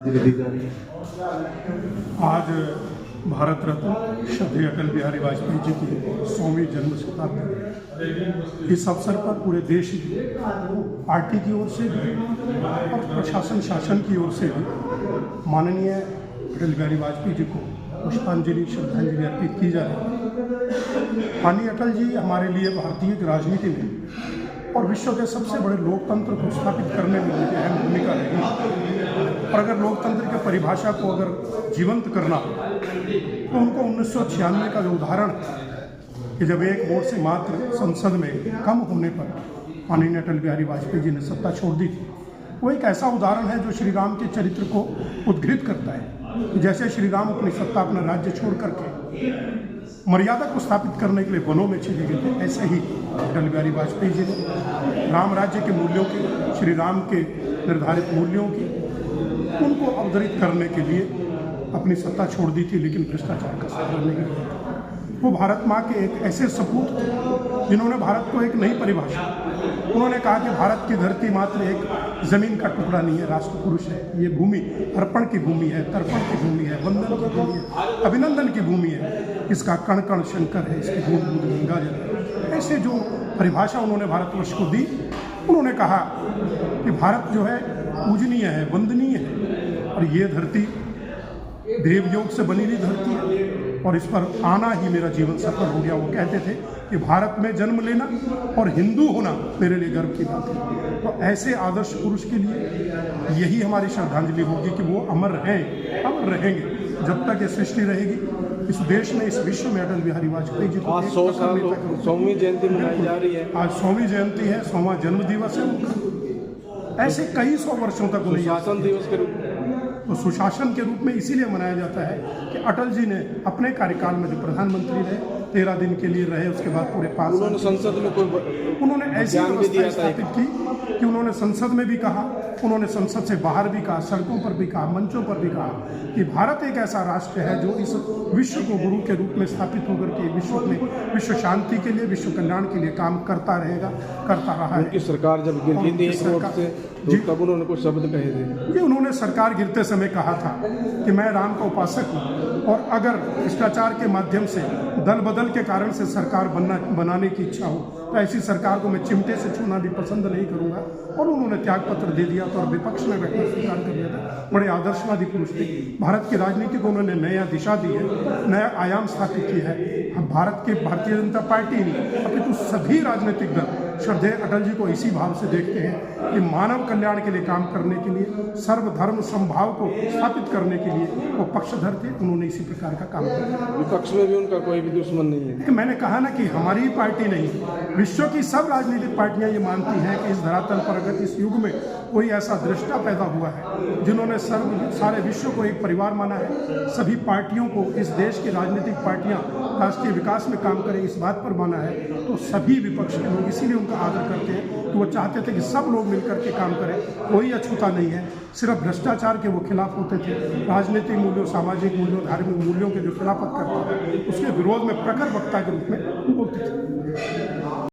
आज भारत रत्न श्रद्धेय अटल बिहारी वाजपेयी जी की 100वीं जन्म शताब्दी, इस अवसर पर पूरे देश की पार्टी की ओर से भी और प्रशासन शासन की ओर से भी माननीय अटल बिहारी वाजपेयी जी को पुष्पांजलि श्रद्धांजलि अर्पित की जा रही है। माननीय अटल जी हमारे लिए भारतीय राजनीति में और विश्व के सबसे बड़े लोकतंत्र को स्थापित करने में उनकी अहम भूमिका रही। और अगर लोकतंत्र की परिभाषा को अगर जीवंत करना हो तो उनको 1996 का जो उदाहरण कि जब एक वोट से मात्र संसद में कम होने पर माननीय अटल बिहारी वाजपेयी जी ने सत्ता छोड़ दी थी, वो एक ऐसा उदाहरण है जो श्री राम के चरित्र को उद्घृत करता है। जैसे श्री राम अपनी सत्ता अपना राज्य छोड़ करके मर्यादा को स्थापित करने के लिए वनों में चले गए थे, ऐसे ही अटल बिहारी वाजपेयी जी ने राम राज्य के मूल्यों की, श्री राम के निर्धारित मूल्यों की, उनको अवतरित करने के लिए अपनी सत्ता छोड़ दी थी, लेकिन भ्रष्टाचार का सहारा नहीं लिया। वो भारत माँ के एक ऐसे सपूत थे जिन्होंने भारत को एक नई परिभाषा, उन्होंने कहा कि भारत की धरती मात्र एक जमीन का टुकड़ा नहीं है, राष्ट्र पुरुष है। ये भूमि अर्पण की भूमि है, तर्पण की भूमि है, वंदन की भूमि है, अभिनंदन की भूमि है। इसका कण कण शंकर है, इसकी बूंद बूंद गंगा जल है। ऐसे जो परिभाषा उन्होंने भारतवर्ष को दी, उन्होंने कहा कि भारत जो है पूजनीय है, वंदनीय है और ये धरती देवयोग से बनी हुई धरती है और इस पर आना ही मेरा जीवन सफल हो गया। वो कहते थे कि भारत में जन्म लेना और हिंदू होना मेरे लिए गर्व की बात है। तो ऐसे आदर्श पुरुष के लिए यही हमारी श्रद्धांजलि होगी कि वो अमर हैं, अमर रहेंगे जब तक ये सृष्टि रहेगी। इस देश में, इस विश्व में अटल बिहारी वाजपेयी जी को 100वीं जयंती मनाई जा रही है। आज 100वीं जयंती है, 100वां जन्म दिवस है उनका। ऐसे कई सौ वर्षों तक सुशासन दिवस के रूप में, तो सुशासन के रूप में इसीलिए मनाया जाता है कि अटल जी ने अपने कार्यकाल में जो प्रधानमंत्री रहे 13 दिन के लिए रहे, उसके बाद पूरे 5 साल उन्होंने संसद में उन्होंने ऐसी व्यवस्था स्थापित की कि उन्होंने संसद में भी कहा, उन्होंने संसद से बाहर भी कहा, सड़कों पर भी कहा, मंचों पर भी कहा कि भारत एक ऐसा राष्ट्र है जो इस विश्व को गुरु के रूप में स्थापित होकर के विश्व में विश्व शांति के लिए, विश्व कल्याण के लिए काम करता रहेगा, करता रहा है। उनकी सरकार जब गिरती थी तो तब उन्होंने कुछ शब्द कहे थे कि उन्होंने सरकार गिरते समय कहा था कि मैं राम का उपासक हूँ और अगर भ्रष्टाचार के माध्यम से दल बदल के कारण से सरकार बनाने की इच्छा हो तो ऐसी सरकार को मैं चिमटे से छूना भी पसंद नहीं करूँगा। और उन्होंने त्यागपत्र दे दिया था और विपक्ष में बैठना स्वीकार कर लिया था। बड़े आदर्शवादी पुरुष थे। भारत की राजनीति को उन्होंने नया दिशा दी है, नया आयाम स्थापित किया है। हम भारत के भारतीय जनता पार्टी नहीं अपितु सभी राजनीतिक दल श्रद्धेय अटल जी को इसी भाव से देखते हैं कि मानव कल्याण के लिए काम करने के लिए, सर्वधर्म समभाव को स्थापित करने के लिए वो पक्षधर थे। उन्होंने इसी प्रकार का काम किया। विपक्ष में भी उनका कोई भी दुश्मन नहीं है। मैंने कहा ना कि हमारी ही पार्टी नहीं, विश्व की सब राजनीतिक पार्टियां ये मानती हैं कि इस धरातल पर अगर इस युग में कोई ऐसा दृष्टा पैदा हुआ है जिन्होंने सारे विश्व को एक परिवार माना है, सभी पार्टियों को, इस देश की राजनीतिक पार्टियां राष्ट्रीय विकास में काम करें इस बात पर माना है, तो सभी विपक्ष के लोग इसीलिए उनका आदर करते हैं कि वो चाहते थे कि सब लोग मिलकर के काम करें, कोई अछूता नहीं है। सिर्फ भ्रष्टाचार के वो खिलाफ होते थे, राजनीतिक मूल्यों, सामाजिक मूल्यों, धार्मिक मूल्यों के जो खिलाफत करते थे उसके विरोध में प्रखर वक्ता के रूप में बोलते थे।